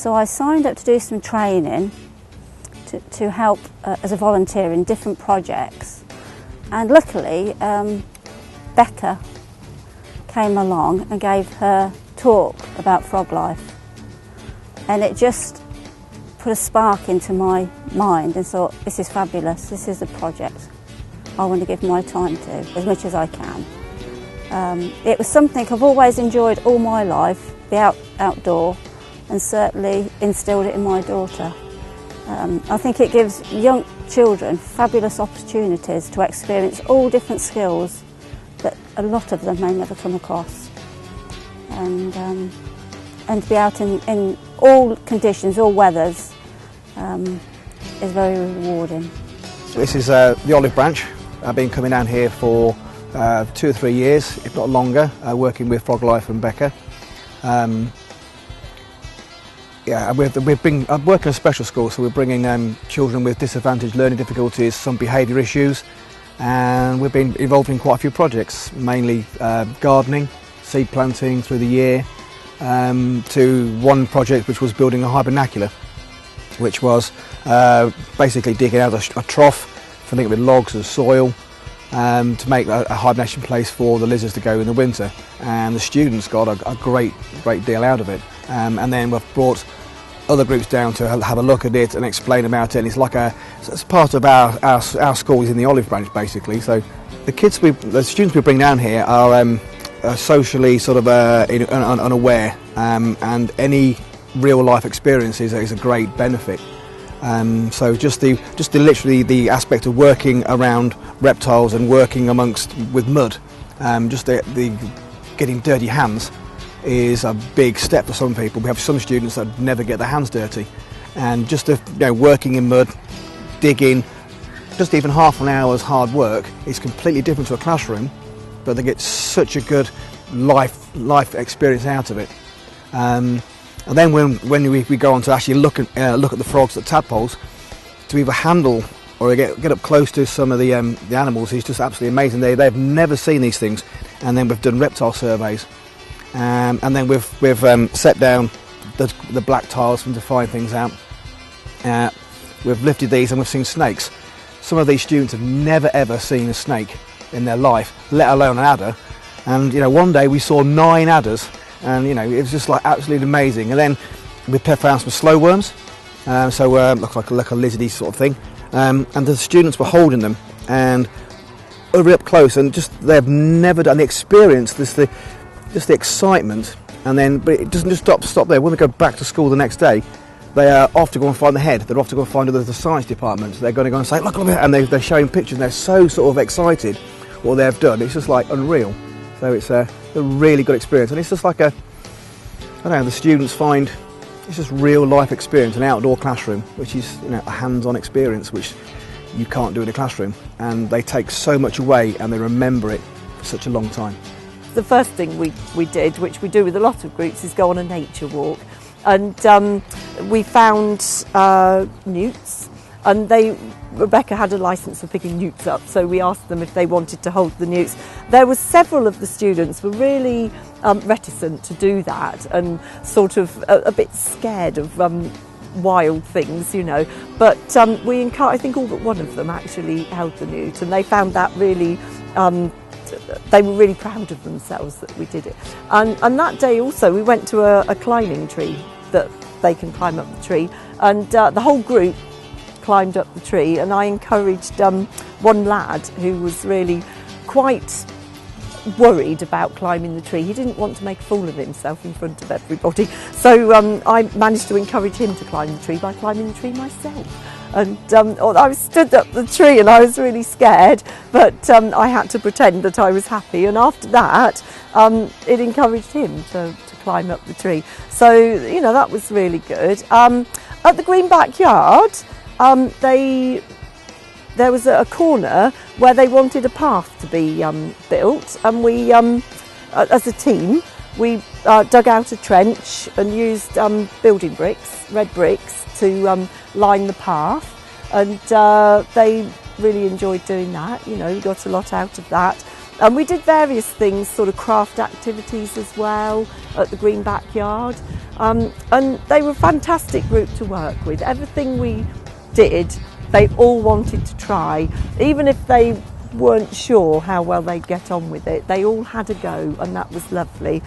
So I signed up to do some training to help as a volunteer in different projects, and luckily Becca came along and gave her talk about Froglife, and it just put a spark into my mind and thought, this is fabulous, this is a project I want to give my time to as much as I can. It was something I've always enjoyed all my life, the outdoor, and certainly instilled it in my daughter. I think it gives young children fabulous opportunities to experience all different skills that a lot of them may never come across, and to be out in all conditions, all weathers, is very rewarding. This is the olive branch. I've been coming down here for 2 or 3 years, if not longer, working with Froglife and Becca. I'm working in a special school, so we're bringing children with disadvantaged learning difficulties, some behaviour issues, and we've been involved in quite a few projects, mainly gardening, seed planting through the year, to one project which was building a hibernacular, which was basically digging out a trough, filling it with logs and soil, to make a hibernation place for the lizards to go in the winter, and the students got a great deal out of it. And then we've brought other groups down to have a look at it and explain about it, and it's part of our school is in the olive branch basically. So the students we bring down here are socially sort of unaware, and any real life experience is a great benefit. So just literally the aspect of working around reptiles and working with mud, just the getting dirty hands is a big step for some people. We have some students that never get their hands dirty, and just working in mud, digging, just even half an hour's hard work is completely different to a classroom, but they get such a good life experience out of it. And then when we go on to actually look at the frogs, the tadpoles, to either handle or get up close to some of the animals is just absolutely amazing. They've never seen these things. And then we've done reptile surveys, and then we've set down the black tiles to find things out. We've lifted these and we've seen snakes. Some of these students have never ever seen a snake in their life, let alone an adder. And one day we saw 9 adders, and it was just like absolutely amazing. And then we found some slow worms, so look like a lizardy sort of thing, and the students were holding them and over up close, and just they've never done the experience, just the excitement. And then, but it doesn't just stop there. When we go back to school the next day, they are off to go and find the head. They're off to go and find the science department. They're going to go and say, look, and they're showing pictures, and they're so sort of excited what they've done. It's just like unreal. So it's a really good experience, and it's just like the students find it's just real life experience, an outdoor classroom, which is a hands-on experience which you can't do in a classroom, and they take so much away and they remember it for such a long time. The first thing we did, which we do with a lot of groups, is go on a nature walk, and we found newts, and Rebecca had a licence for picking newts up, so we asked them if they wanted to hold the newts. There were several of the students were really reticent to do that, and sort of a bit scared of wild things, but I think all but one of them actually held the newt, and they found that really they were really proud of themselves that we did it. And that day also we went to a climbing tree that they can climb up the tree, and the whole group climbed up the tree, and I encouraged one lad who was really quite worried about climbing the tree. He didn't want to make a fool of himself in front of everybody, so I managed to encourage him to climb the tree by climbing the tree myself. And I stood up the tree and I was really scared, but I had to pretend that I was happy, and after that it encouraged him to climb up the tree. So that was really good. At the Green Backyard, there was a corner where they wanted a path to be built, and we, as a team, we dug out a trench and used building bricks, red bricks, to line the path, and they really enjoyed doing that. We got a lot out of that. And we did various things, sort of craft activities as well at the Green Backyard. And they were a fantastic group to work with. Everything we did, they all wanted to try. Even if they weren't sure how well they'd get on with it, they all had a go, and that was lovely.